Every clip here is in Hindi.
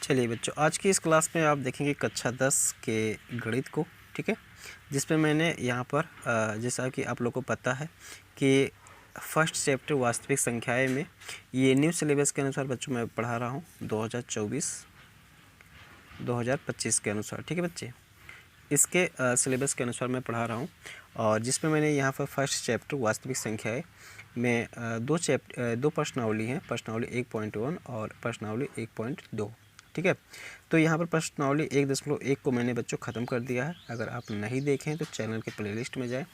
चलिए बच्चों, आज की इस क्लास में आप देखेंगे कक्षा 10 के गणित को। ठीक है, जिस पे मैंने यहाँ पर जैसा कि आप लोग को पता है कि फर्स्ट चैप्टर वास्तविक संख्याएं में ये न्यू सिलेबस के अनुसार बच्चों मैं पढ़ा रहा हूँ 2024-2025 के अनुसार। ठीक है बच्चे, इसके सिलेबस के अनुसार मैं पढ़ा रहा हूँ और जिसमें मैंने यहाँ पर फर्स्ट चैप्टर वास्तविक संख्याएं में दो प्रश्नावली हैं, प्रश्नावली 1.1 और प्रश्नावली 1.2। ठीक है, तो यहाँ पर प्रश्नावली 1.1 को मैंने बच्चों ख़त्म कर दिया है। अगर आप नहीं देखें तो चैनल के प्लेलिस्ट में जाएं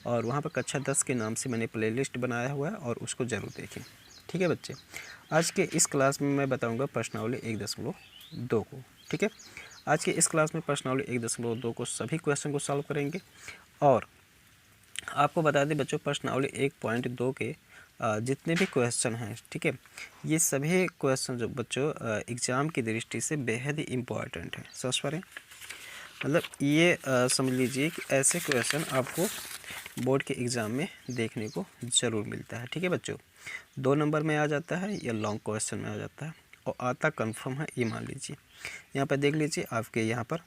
और वहाँ पर कक्षा 10 के नाम से मैंने प्लेलिस्ट बनाया हुआ है और उसको ज़रूर देखें। ठीक है बच्चे, आज के इस क्लास में मैं बताऊँगा प्रश्नावली 1.2 को। ठीक है, आज के इस क्लास में प्रश्नावली 1.2 को सभी क्वेश्चन को सॉल्व करेंगे और आपको बता दें बच्चों, प्रश्नावली 1.2 के जितने भी क्वेश्चन हैं, ठीक है, ये सभी क्वेश्चन जो बच्चों एग्ज़ाम की दृष्टि से बेहद ही इम्पॉर्टेंट है। समझ पा रहे हैं, मतलब ये समझ लीजिए कि ऐसे क्वेश्चन आपको बोर्ड के एग्ज़ाम में देखने को ज़रूर मिलता है। ठीक है बच्चों, 2 नंबर में आ जाता है या लॉन्ग क्वेश्चन में आ जाता है और आता कन्फर्म है, ये मान लीजिए। यहाँ पर देख लीजिए, आपके यहाँ पर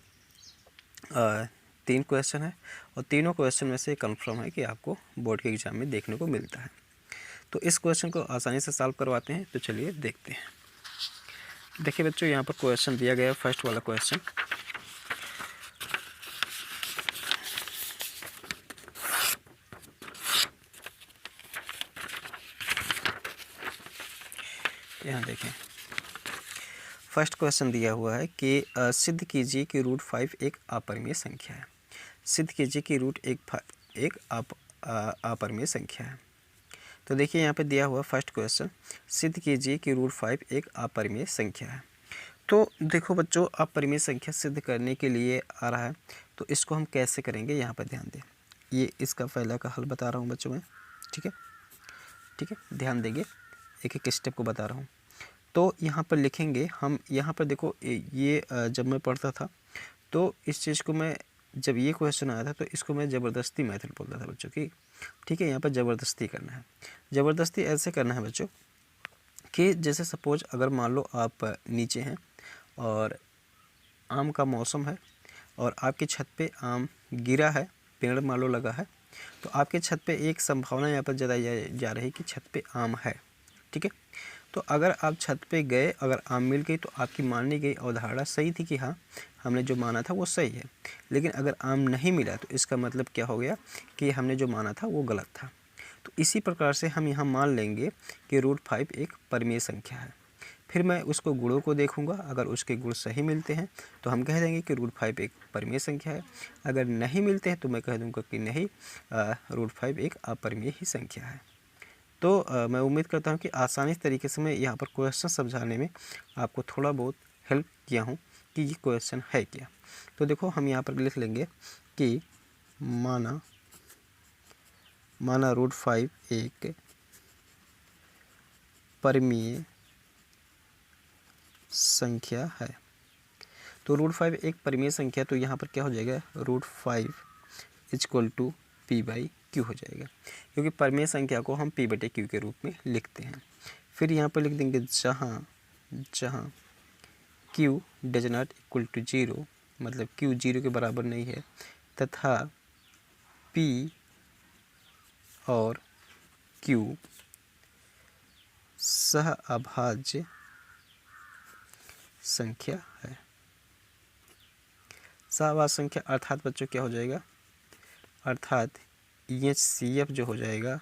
3 क्वेश्चन है और तीनों क्वेश्चन में से कंफर्म है कि आपको बोर्ड के एग्ज़ाम में देखने को मिलता है। तो इस क्वेश्चन को आसानी से सॉल्व करवाते हैं, तो चलिए देखते हैं। देखिए बच्चों, यहाँ पर क्वेश्चन दिया गया है, फर्स्ट वाला क्वेश्चन। यहाँ देखें, फर्स्ट क्वेश्चन दिया हुआ है कि सिद्ध कीजिए कि √5 एक अपरिमेय संख्या है। सिद्ध कीजिए कि एक अपरिमेय संख्या है। तो देखिए यहाँ पे दिया हुआ फर्स्ट क्वेश्चन, सिद्ध कीजिए कि √5 एक अपरिमेय संख्या है। तो देखो बच्चों, अपरिमेय संख्या सिद्ध करने के लिए आ रहा है, तो इसको हम कैसे करेंगे यहाँ पर ध्यान दें। ये इसका पहला का हल बता रहा हूँ बच्चों मैं। ठीक है, ठीक है, ध्यान देंगे, एक एक स्टेप को बता रहा हूँ। तो यहाँ पर लिखेंगे हम, यहाँ पर देखो ये जब मैं पढ़ता था तो इस चीज़ को मैं, जब ये क्वेश्चन आया था तो इसको मैं ज़बरदस्ती मेथड बोलता था बच्चों की। ठीक है, यहाँ पर ज़बरदस्ती करना है। ज़बरदस्ती ऐसे करना है बच्चों कि जैसे सपोज अगर मान लो आप नीचे हैं और आम का मौसम है और आपकी छत पे आम गिरा है, पेड़ मान लो लगा है, तो आपके छत पे एक संभावना यहाँ पर जताई जा रही है कि छत पे आम है। ठीक है, तो अगर आप छत पे गए, अगर आम मिल गई तो आपकी मानी गई अवधारणा सही थी कि हाँ, हमने जो माना था वो सही है। लेकिन अगर आम नहीं मिला तो इसका मतलब क्या हो गया कि हमने जो माना था वो गलत था। तो इसी प्रकार से हम यहाँ मान लेंगे कि √5 एक परिमेय संख्या है। फिर मैं उसको गुणों को देखूंगा, अगर उसके गुण सही मिलते हैं तो हम कह देंगे कि √5 एक परिमेय संख्या है। अगर नहीं मिलते हैं तो मैं कह दूंगा कि नहीं, √5 एक अपरिमेय ही संख्या है। तो मैं उम्मीद करता हूँ कि आसानी तरीके से मैं यहाँ पर क्वेश्चन समझाने में आपको थोड़ा बहुत हेल्प किया हूँ कि ये क्वेश्चन है क्या। तो देखो, हम यहाँ पर लिख लेंगे कि माना √5 एक परिमेय संख्या है। तो √5 एक परिमेय संख्या, तो यहाँ पर क्या हो जाएगा, √5 = p/q हो जाएगा, क्योंकि परिमेय संख्या को हम p/q के रूप में लिखते हैं। फिर यहाँ पर लिख देंगे जहाँ q does not equal to 0, मतलब q 0 के बराबर नहीं है, तथा p और q सहअभाज्य संख्या है। सहअभाज्य संख्या अर्थात बच्चों क्या हो जाएगा, अर्थात EHCF जो हो जाएगा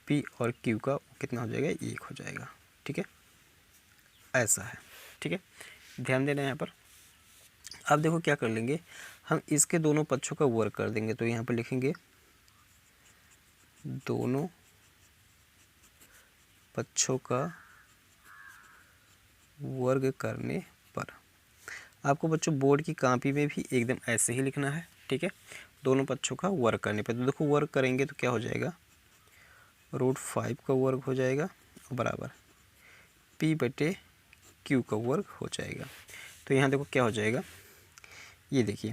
P और Q का कितना हो जाएगा, 1 हो जाएगा। ठीक है, ऐसा है। ठीक है, ध्यान देना यहाँ पर। अब देखो क्या कर लेंगे, हम इसके दोनों पक्षों का वर्ग कर देंगे। तो यहाँ पर लिखेंगे दोनों पक्षों का वर्ग करने पर। आपको बच्चों बोर्ड की कॉपी में भी एकदम ऐसे ही लिखना है। ठीक है, दोनों पक्षों का वर्ग करने पर। तो देखो, वर्ग करेंगे तो क्या हो जाएगा, √5 का वर्ग हो जाएगा बराबर p/q का वर्ग हो जाएगा। तो यहाँ देखो क्या हो जाएगा, ये देखिए,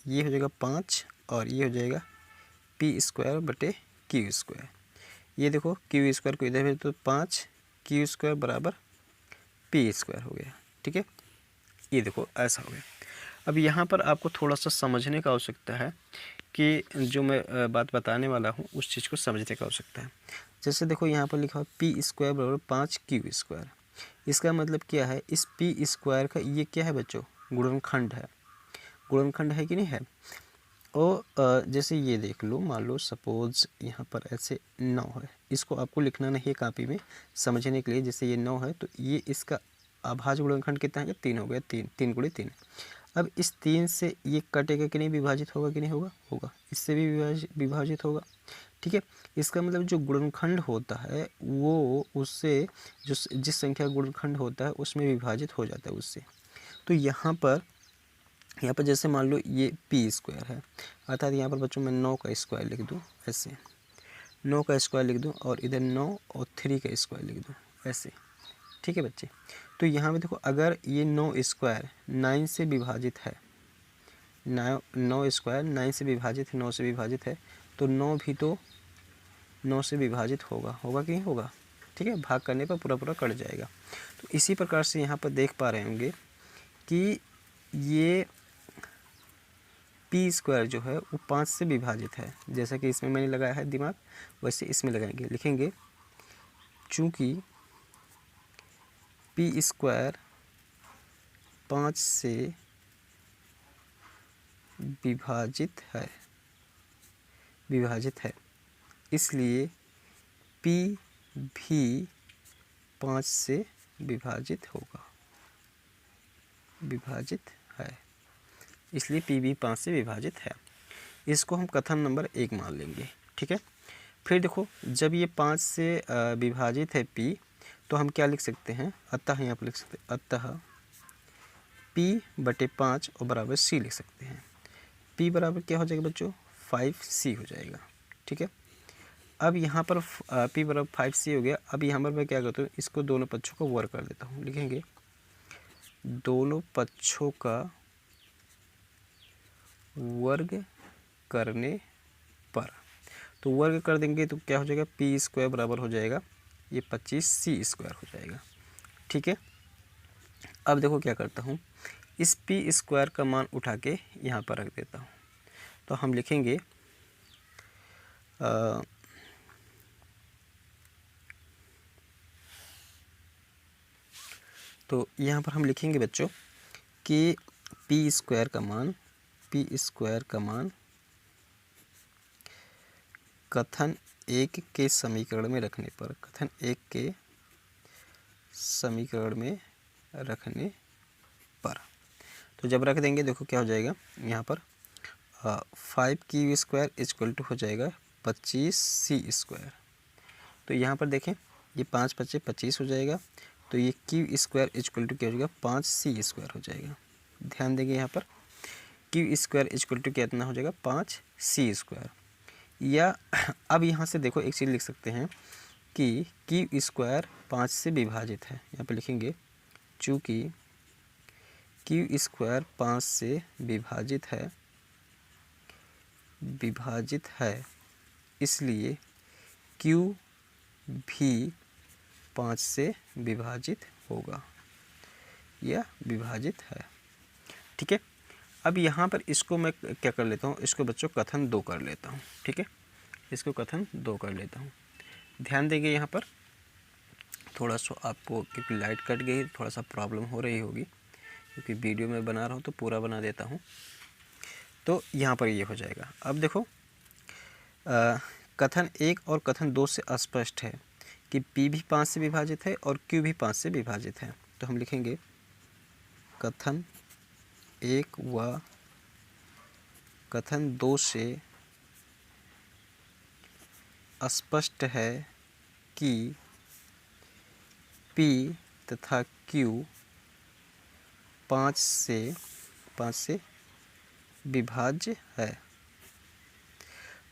ये हो जाएगा 5 और ये हो जाएगा p²/q²। ये देखो q² को इधर भेज तो 5 q² बराबर p² हो गया। ठीक है, ये देखो ऐसा हो गया। अब यहाँ पर आपको थोड़ा सा समझने का आवश्यकता है कि जो मैं बात बताने वाला हूँ उस चीज़ को समझने का आवश्यकता है। जैसे देखो यहाँ पर लिखा हुआ पी स्क्वायर बराबर 5 क्यू स्क्वायर। इसका मतलब क्या है, इस पी स्क्वायर का ये क्या है बच्चों, गुणनखंड है। गुणनखंड है कि नहीं है। और जैसे ये देख लो, मान लो सपोज यहाँ पर ऐसे 9 है, इसको आपको लिखना नहीं है कापी में, समझने के लिए। जैसे ये 9 है तो ये इसका अभाज्य गुणनखंड कितना है, 3 हो गया, 3 3 गुणे 3। अब इस 3 से ये कटेगा कि नहीं, विभाजित होगा कि नहीं होगा, होगा। इससे भी विभाजित होगा, ठीक है। इसका मतलब जो गुणनखंड होता है वो उससे जो जिस संख्या गुणनखंड होता है उसमें विभाजित हो जाता है उससे। तो यहाँ पर जैसे मान लो ये पी स्क्वायर है, अर्थात यहाँ पर बच्चों मैं 9 का स्क्वायर लिख दूँ ऐसे, 9 का स्क्वायर लिख दूँ और इधर 9 और 3 का स्क्वायर लिख दूँ ऐसे, ठीक है बच्चे। तो यहाँ पे देखो अगर ये 9 स्क्वायर 9 से विभाजित है, 9 स्क्वायर 9 से विभाजित है, 9 से विभाजित है, तो 9 भी तो 9 से विभाजित होगा, होगा कि नहीं होगा, ठीक है। भाग करने पर पूरा पूरा कट जाएगा। तो इसी प्रकार से यहाँ पर देख पा रहे होंगे कि ये पी स्क्वायर जो है वो 5 से विभाजित है। जैसा कि इसमें मैंने लगाया है दिमाग, वैसे इसमें लगाएंगे, लिखेंगे चूँकि पी स्क्वायर 5 से विभाजित है, इसलिए पी भी 5 से विभाजित होगा, विभाजित है, इसलिए पी भी 5 से विभाजित है। इसको हम कथन नंबर 1 मान लेंगे, ठीक है। फिर देखो जब ये 5 से विभाजित है पी, तो हम क्या लिख सकते हैं, अतः यहाँ पर लिख सकते हैं, अतः p बटे 5 और बराबर c लिख सकते हैं। p बराबर क्या हो जाएगा बच्चों, 5c हो जाएगा, ठीक है। अब यहाँ पर p बराबर 5c हो गया। अब यहाँ पर मैं क्या करता हूँ, इसको दोनों पक्षों को वर्ग कर देता हूँ। लिखेंगे दोनों पक्षों का वर्ग करने पर, तो वर्ग कर देंगे तो क्या हो जाएगा, पी स्क्वायर बराबर हो जाएगा ये 25c स्क्वायर हो जाएगा, ठीक है। अब देखो क्या करता हूँ, इस पी स्क्वायर का मान उठा के यहाँ पर रख देता हूँ। तो हम लिखेंगे तो यहाँ पर हम लिखेंगे बच्चों कि पी स्क्वायर का मान कथन 1 के समीकरण में रखने पर, कथन 1 के समीकरण में रखने पर, तो जब रख देंगे देखो क्या हो जाएगा, यहाँ पर 5q स्क्वायर इक्वल टू हो जाएगा 25c स्क्वायर। तो यहाँ पर देखें ये 5 बचे 25 हो जाएगा, तो ये q स्क्वायर इक्वल टू क्या हो जाएगा, 5c स्क्वायर हो जाएगा। ध्यान देंगे यहाँ पर q स्क्वायर इक्वल टू कितना हो जाएगा, 5c स्क्वायर। या अब यहाँ से देखो एक चीज़ लिख सकते हैं कि q स्क्वायर 5 से विभाजित है। यहाँ पर लिखेंगे चूँकि q स्क्वायर 5 से विभाजित है, इसलिए q भी 5 से विभाजित होगा या विभाजित है, ठीक है। अब यहाँ पर इसको मैं क्या कर लेता हूँ, इसको बच्चों कथन 2 कर लेता हूँ, ठीक है। इसको कथन 2 कर लेता हूँ। ध्यान देंगे यहाँ पर थोड़ा सा आपको, क्योंकि लाइट कट गई थोड़ा सा प्रॉब्लम हो रही होगी, क्योंकि वीडियो में बना रहा हूँ तो पूरा बना देता हूँ। तो यहाँ पर ये हो जाएगा। अब देखो कथन 1 और कथन 2 से स्पष्ट है कि P भी 5 से विभाजित है और Q भी 5 से विभाजित है। तो हम लिखेंगे कथन 1 व कथन 2 से स्पष्ट है कि P तथा Q 5 से विभाज्य है।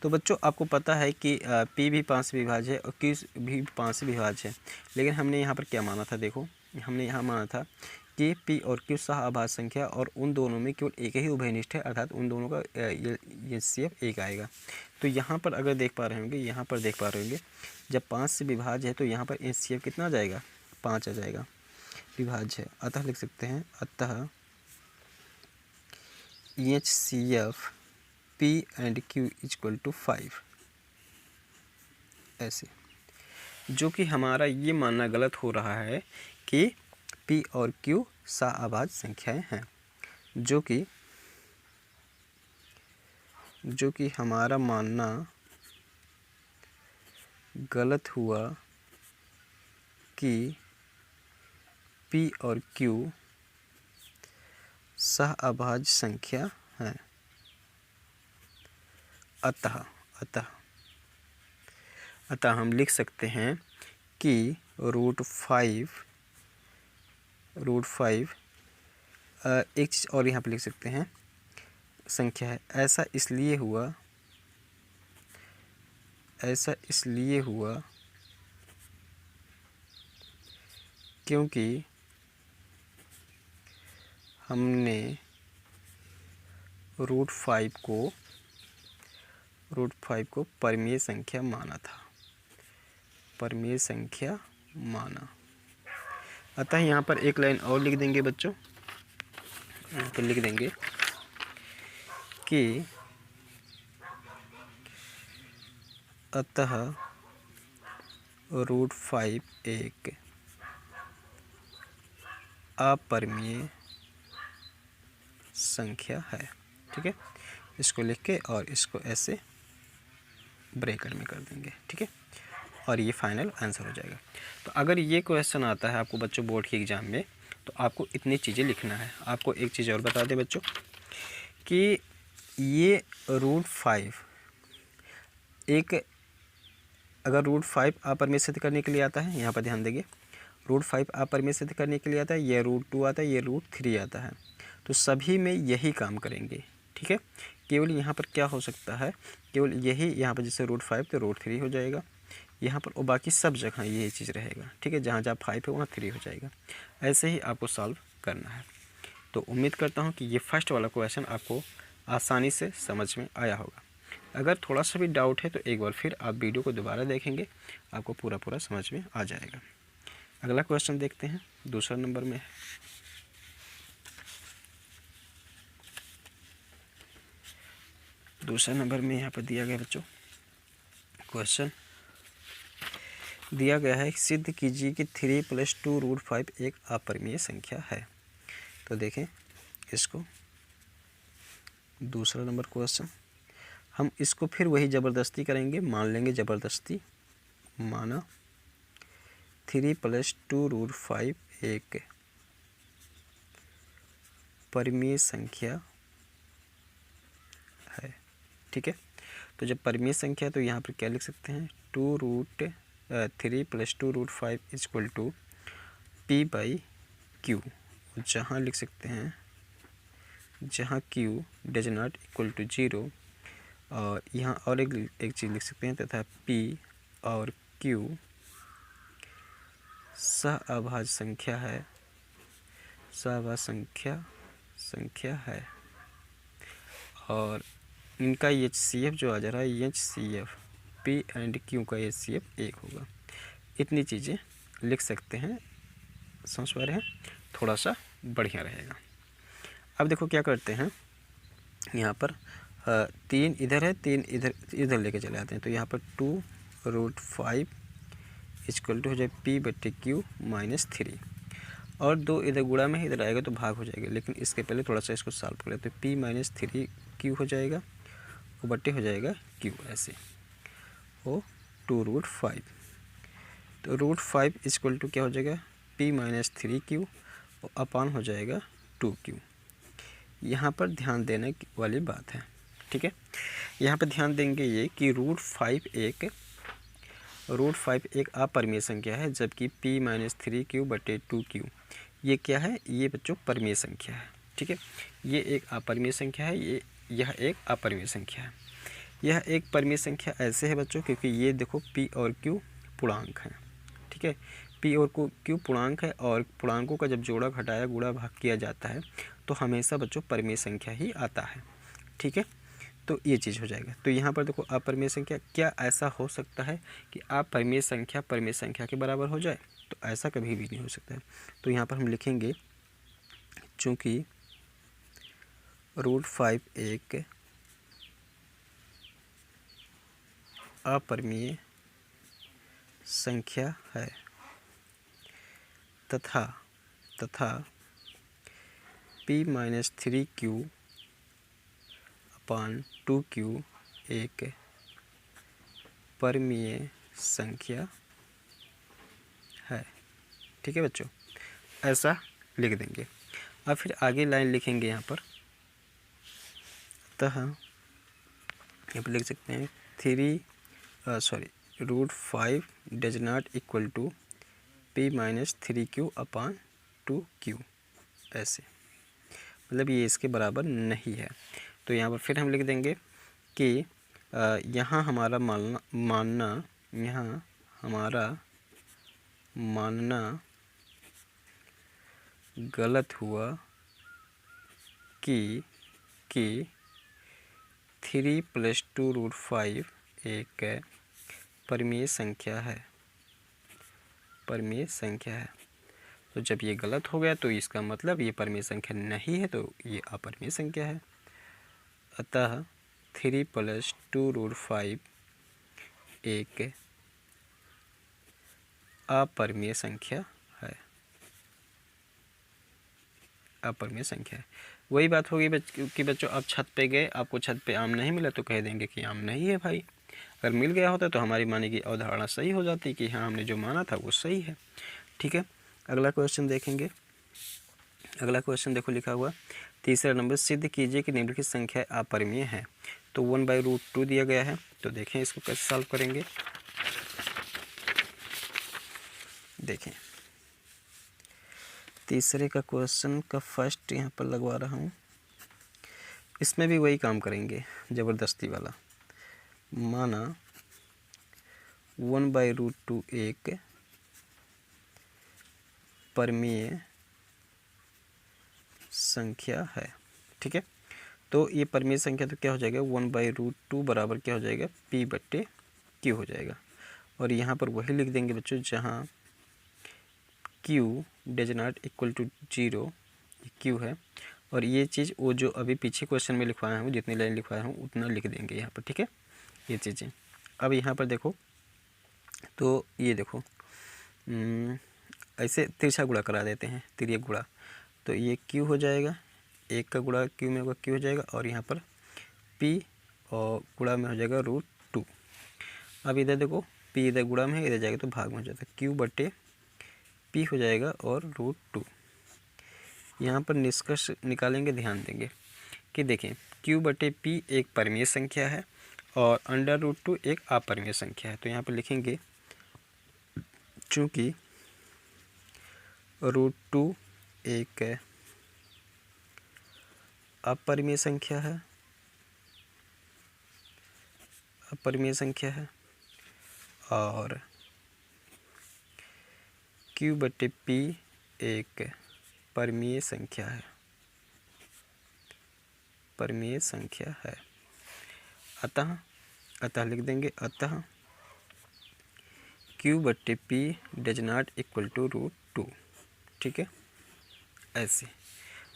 तो बच्चों आपको पता है कि P भी 5 से विभाज्य है और Q भी 5 से विभाज्य है, लेकिन हमने यहाँ पर क्या माना था, देखो हमने यहाँ माना था कि P और Q सह अभाज्य संख्या और उन दोनों में केवल एक ही उभयनिष्ठ है, अर्थात उन दोनों का HCF 1 आएगा। तो यहाँ पर अगर देख पा रहे होंगे, जब 5 से विभाज्य है तो यहाँ पर HCF कितना आ जाएगा, 5 आ जाएगा। विभाज्य है। अतः लिख सकते हैं अतः HCF P and Q equal to 5। ऐसे जो कि हमारा ये मानना गलत हो रहा है कि P और Q सह-अभाज्य संख्याएं हैं, जो कि हमारा मानना गलत हुआ कि P और Q सह-अभाज्य संख्या है। अतः हम लिख सकते हैं कि रूट फाइव एक चीज़ और यहाँ पे लिख सकते हैं संख्या है। ऐसा इसलिए हुआ क्योंकि हमने रूट फाइव को परिमेय संख्या माना। अतः यहाँ पर एक लाइन और लिख देंगे बच्चों, यहाँ पर लिख देंगे कि अतः रूट फाइव एक अपरिमेय संख्या है। ठीक है, इसको लिख के और इसको ऐसे ब्रैकेट में कर देंगे। ठीक है, और ये फाइनल आंसर हो जाएगा। तो अगर ये क्वेश्चन आता है आपको बच्चों बोर्ड के एग्ज़ाम में, तो आपको इतनी चीज़ें लिखना है। आपको एक चीज़ और बता दें बच्चों कि ये रूट फाइव अगर रूट फाइव अपरिमेय सिद्ध करने के लिए आता है, यहाँ पर ध्यान देंगे, रूट फाइव अपरिमेय सिद्ध करने के लिए आता है, ये रूट टू आता है, ये रूट थ्री आता है, तो सभी में यही काम करेंगे। ठीक है, केवल यहाँ पर क्या हो सकता है, केवल यही यहाँ पर जैसे रूट फाइव तो रूट थ्री हो जाएगा यहाँ पर, और बाकी सब जगह यही चीज़ रहेगा। ठीक है, जहाँ जहाँ फाइव है वहाँ थ्री हो जाएगा। ऐसे ही आपको सॉल्व करना है। तो उम्मीद करता हूँ कि ये फर्स्ट वाला क्वेश्चन आपको आसानी से समझ में आया होगा। अगर थोड़ा सा भी डाउट है तो एक बार फिर आप वीडियो को दोबारा देखेंगे, आपको पूरा समझ में आ जाएगा। अगला क्वेश्चन देखते हैं, दूसरा नंबर में है। दूसरा नंबर में यहाँ पर दिया गया बच्चों क्वेश्चन दिया गया है, सिद्ध कीजिए कि 3 + 2 रूट 5 एक अपरिमेय संख्या है। तो देखें इसको, दूसरा नंबर क्वेश्चन, हम इसको फिर वही ज़बरदस्ती करेंगे, मान लेंगे ज़बरदस्ती, माना 3 + 2 रूट 5 एक परिमेय संख्या है। ठीक है, तो जब परिमेय संख्या है तो यहाँ पर क्या लिख सकते हैं, 3 + 2 रूट 5 इक्वल टू P/Q, जहाँ लिख सकते हैं, जहाँ Q does not equal to 0, और यहाँ और एक चीज़ लिख सकते हैं, तथा P और Q सह-अभाज्य संख्या है, और इनका HCF जो आ जा रहा है, HCF P एंड Q का HCF 1 होगा। इतनी चीज़ें लिख सकते हैं। समझ पा रहे हैं, थोड़ा सा बढ़िया रहेगा। अब देखो क्या करते हैं, यहाँ पर 3 इधर है, 3 इधर लेके चले आते हैं। तो यहाँ पर 2 रूट 5 इक्वल टू हो जाए P/Q -3, और 2 इधर गुणा में इधर आएगा तो भाग हो जाएगा। लेकिन इसके पहले थोड़ा सा इसको सॉल्व कर लेते हैं। P - 3Q हो जाएगा, वो बट्टे हो जाएगा Q, ऐसे वो 2 रूट 5। तो रूट 5 इक्वल टू क्या हो जाएगा, P - 3Q, और अपान हो जाएगा 2Q। यहाँ पर ध्यान देने वाली बात है। ठीक है, यहाँ पर ध्यान देंगे ये कि रूट 5 एक अपरिमेय संख्या है, जबकि P - 3Q/2Q ये क्या है, ये बच्चों परिमेय संख्या है। ठीक है, ये एक अपरिमेय संख्या है, यह एक अपरिमेय संख्या है। यह एक परिमेय संख्या ऐसे है बच्चों क्योंकि ये देखो P और Q पूर्णांक हैं। ठीक है, P और Q पूर्णांक है, और पूर्णांकों का जब जोड़ा घटाया गुणा भाग किया जाता है तो हमेशा बच्चों परिमेय संख्या ही आता है। ठीक है, तो ये चीज़ हो जाएगा। तो यहाँ पर देखो अपरिमेय संख्या, क्या ऐसा हो सकता है कि अपरिमेय संख्या परिमेय संख्या के बराबर हो जाए? तो ऐसा कभी भी नहीं हो सकता है। तो यहाँ पर हम लिखेंगे चूँकि √5 एक अपरिमेय संख्या है तथा P-3Q/2Q एक परिमेय संख्या है। ठीक है बच्चों, ऐसा लिख देंगे। अब फिर आगे लाइन लिखेंगे यहाँ पर, अतः यहाँ पर लिख सकते हैं √5 does not equal to P-3Q/2Q, ऐसे, मतलब ये इसके बराबर नहीं है। तो यहाँ पर फिर हम लिख देंगे कि यहाँ हमारा मानना गलत हुआ कि 3 + 2 √5 एक परिमेय संख्या है। तो जब ये गलत हो गया तो इसका मतलब ये परिमेय संख्या नहीं है, तो ये अपरिमेय संख्या है। अतः 3 + 2 √5 एक अपरिमेय संख्या है। अपरिमेय संख्या है। वही बात होगी कि बच्चों आप छत पे गए, आपको छत पे आम नहीं मिला तो कह देंगे कि आम नहीं है भाई। अगर मिल गया होता तो हमारी माने की अवधारणा सही हो जाती कि हाँ हमने जो माना था वो सही है। ठीक है, अगला क्वेश्चन देखेंगे। अगला क्वेश्चन देखो लिखा हुआ, तीसरा नंबर, सिद्ध कीजिए कि निम्नलिखित संख्या अपरिमेय है। तो 1/√2 दिया गया है, तो देखें इसको कैसे सॉल्व करेंगे। देखें तीसरे का क्वेश्चन का फर्स्ट यहाँ पर लगवा रहा हूँ। इसमें भी वही काम करेंगे, ज़बरदस्ती वाला। माना 1/√2 एक परिमेय संख्या है। ठीक है, तो ये परिमेय संख्या तो क्या हो जाएगा, 1/√2 बराबर क्या हो जाएगा, P/Q हो जाएगा। और यहाँ पर वही लिख देंगे बच्चों जहाँ Q does not equal to 0, Q है। और ये चीज़ वो जो अभी पीछे क्वेश्चन में लिखवाया हूँ, जितनी लाइन लिखवाया हूँ उतना लिख देंगे यहाँ पर। ठीक है, ये चीज़ें। अब यहाँ पर देखो, तो ये देखो ऐसे तिरछा गुणा करा देते हैं, तिर्यक गुणा। तो ये Q हो जाएगा, एक का गुणा Q में होगा Q हो जाएगा, और यहाँ पर P और गुणा में हो जाएगा √2। अब इधर देखो P इधर गुणा में है, इधर जाएगा तो भाग में हो जाता है, Q/P हो जाएगा और √2। यहाँ पर निष्कर्ष निकालेंगे, ध्यान देंगे कि देखें Q/P एक परिमेय संख्या है और √2 एक अपरिमेय संख्या है। तो यहाँ पर लिखेंगे चूँकि √2 एक अपरिमेय संख्या है, और Q/P एक परिमेय संख्या है। अतः लिख देंगे, अतः Q/P does not equal to √2। ठीक है, ऐसे।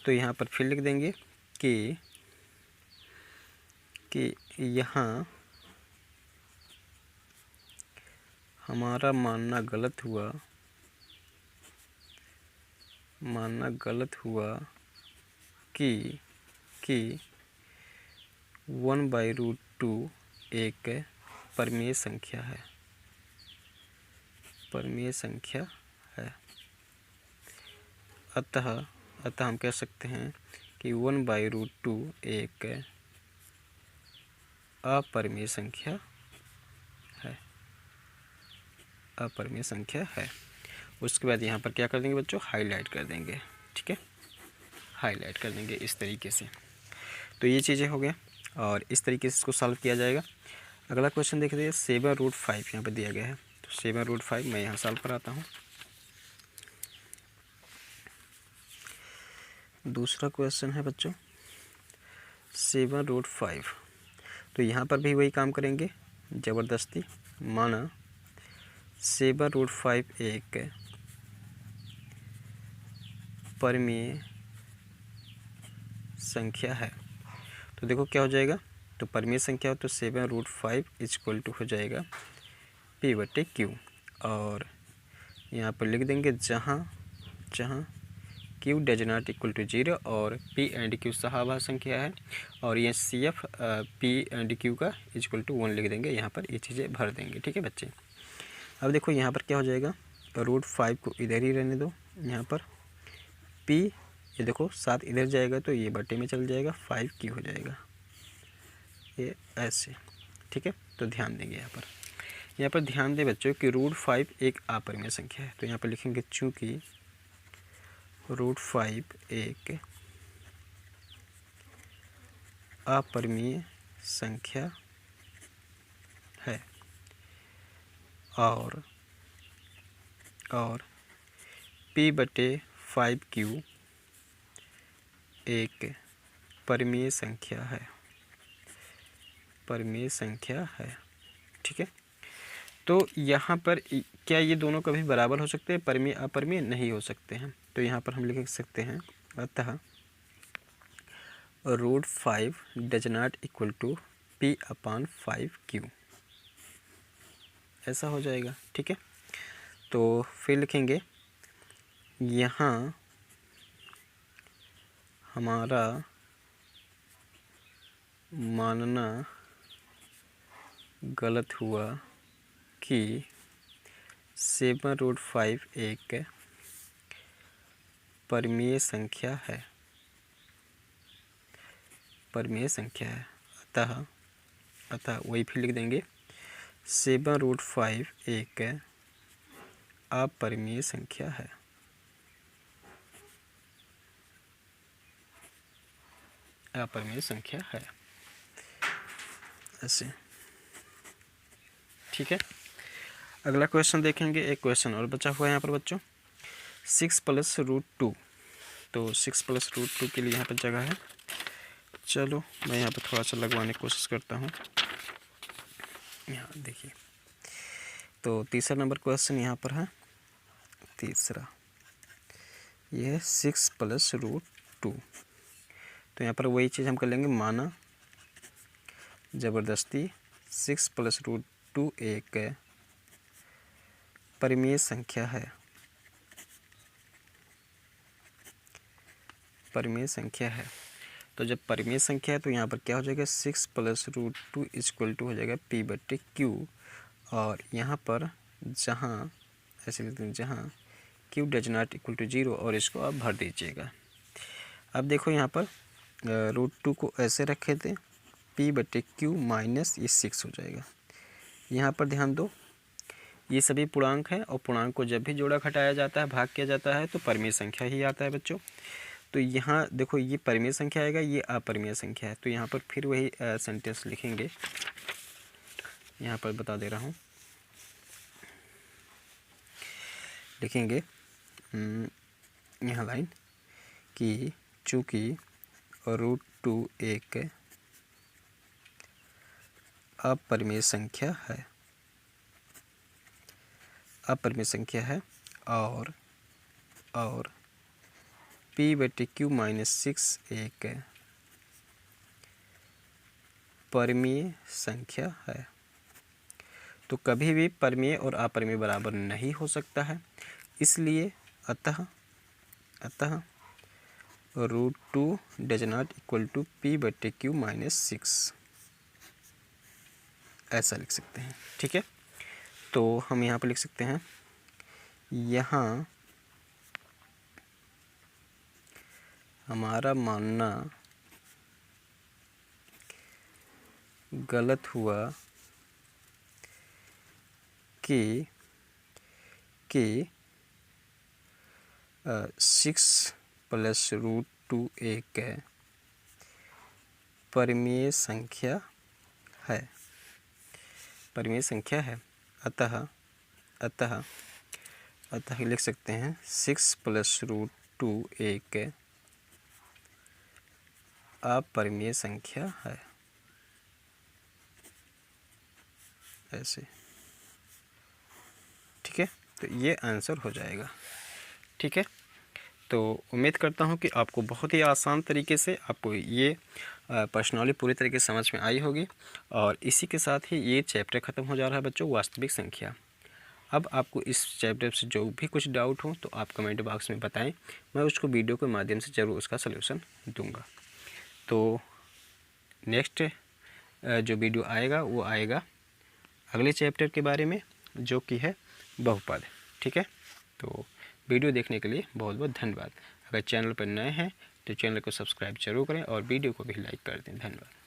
तो यहाँ पर फिर लिख देंगे कि यहाँ हमारा मानना गलत हुआ कि 1/√2 एक परिमेय संख्या है। अतः हम कह सकते हैं कि 1/√2 एक अपरिमेय संख्या है। उसके बाद यहाँ पर क्या कर देंगे बच्चों, हाईलाइट कर देंगे। ठीक है, हाईलाइट कर देंगे इस तरीके से। तो ये चीज़ें हो गया, और इस तरीके से इसको सॉल्व किया जाएगा। अगला क्वेश्चन देख लीजिए, 7√5 यहाँ पर दिया गया है। तो 7√5 मैं यहाँ सॉल्व कराता हूँ। दूसरा क्वेश्चन है बच्चों 7√5। तो यहाँ पर भी वही काम करेंगे ज़बरदस्ती। माना 7√5 एक अपरिमेय संख्या है। तो देखो क्या हो जाएगा, तो परिमेय संख्या हो तो 7√5 इक्वल टू हो जाएगा P/Q। और यहाँ पर लिख देंगे जहाँ Q does not equal to 0 और P एंड Q सहाभाज्य संख्या है, और ये CF P एंड Q का इक्वल टू 1 लिख देंगे। यहाँ पर ये चीज़ें भर देंगे। ठीक है बच्चे। अब देखो यहाँ पर क्या हो जाएगा, √5 को इधर ही रहने दो। यहाँ पर P, ये देखो 7 इधर जाएगा तो ये बटे में चल जाएगा, 5Q हो जाएगा, ये ऐसे। ठीक है, तो ध्यान देंगे यहाँ पर ध्यान दें बच्चों कि √5 एक अपरिमेय संख्या है। तो यहाँ पर लिखेंगे चूँकि √5 एक अपरिमेय संख्या है और P/5Q एक परिमेय संख्या है। ठीक है, तो यहाँ पर क्या ये दोनों कभी बराबर हो सकते हैं? परिमेय अपरिमेय नहीं हो सकते हैं। तो यहाँ पर हम लिख सकते हैं अतः √5 does not equal to P/5Q, ऐसा हो जाएगा। ठीक है, तो फिर लिखेंगे यहाँ हमारा मानना गलत हुआ कि 7√5 एक परिमेय संख्या है। अतः वही फिर लिख देंगे 7√5 एक अपरिमेय संख्या है। ऐसे। ठीक है, अगला क्वेश्चन देखेंगे। एक क्वेश्चन और बचा हुआ है यहाँ पर बच्चों, 6 + √2। तो 6 + √2 के लिए यहाँ पर जगह है। चलो मैं यहाँ पर थोड़ा सा लगवाने की कोशिश करता हूँ। यहाँ देखिए, तो तीसरा नंबर क्वेश्चन यहाँ पर है। तीसरा ये है 6 + √2। तो यहाँ पर वही चीज़ हम कर लेंगे, माना ज़बरदस्ती 6 + √2 एक परिमेय संख्या है। तो जब परिमेय संख्या है तो यहाँ पर क्या हो जाएगा, 6 + √2 इक्वल टू हो जाएगा P/Q। और यहाँ पर जहाँ ऐसे लिखते हैं, जहाँ Q does not equal to 0 और इसको आप भर दीजिएगा। अब देखो यहाँ पर √2 को ऐसे रखे थे, P/Q माइनस ये 6 हो जाएगा। यहाँ पर ध्यान दो, ये सभी पूर्णांक हैं और पूर्णांक को जब भी जोड़ा घटाया जाता है, भाग किया जाता है तो परिमेय संख्या ही आता है बच्चों। तो यहाँ देखो ये परिमेय संख्या आएगा, ये अपरिमेय संख्या है। तो यहाँ पर फिर वही सेंटेंस लिखेंगे, यहाँ पर बता दे रहा हूँ, लिखेंगे यहाँ लाइन कि चूँकि √2 एक अपरिमेय संख्या है और P/Q माइनस 6 एक परिमेय संख्या है। तो कभी भी परिमेय और अपरिमेय बराबर नहीं हो सकता है, इसलिए अतः √2 does not equal to P/Q minus 6, ऐसा लिख सकते हैं। ठीक है, तो हम यहाँ पर लिख सकते हैं, यहाँ हमारा मानना गलत हुआ कि 6 + √2 एक परिमेय संख्या है। अतः लिख सकते हैं 6 + √2 एक अपरिमेय संख्या है, ऐसे। ठीक है, तो ये आंसर हो जाएगा। ठीक है, तो उम्मीद करता हूँ कि आपको बहुत ही आसान तरीके से आपको ये प्रश्नावली पूरी तरीके से समझ में आई होगी। और इसी के साथ ही ये चैप्टर ख़त्म हो जा रहा है बच्चों, वास्तविक संख्या। अब आपको इस चैप्टर से जो भी कुछ डाउट हो तो आप कमेंट बॉक्स में बताएं, मैं उसको वीडियो के माध्यम से ज़रूर उसका सलूशन दूंगा। तो नेक्स्ट जो वीडियो आएगा वो आएगा अगले चैप्टर के बारे में, जो कि है बहुपद। ठीक है, तो वीडियो देखने के लिए बहुत बहुत धन्यवाद। अगर चैनल पर नए हैं तो चैनल को सब्सक्राइब जरूर करें और वीडियो को भी लाइक कर दें। धन्यवाद।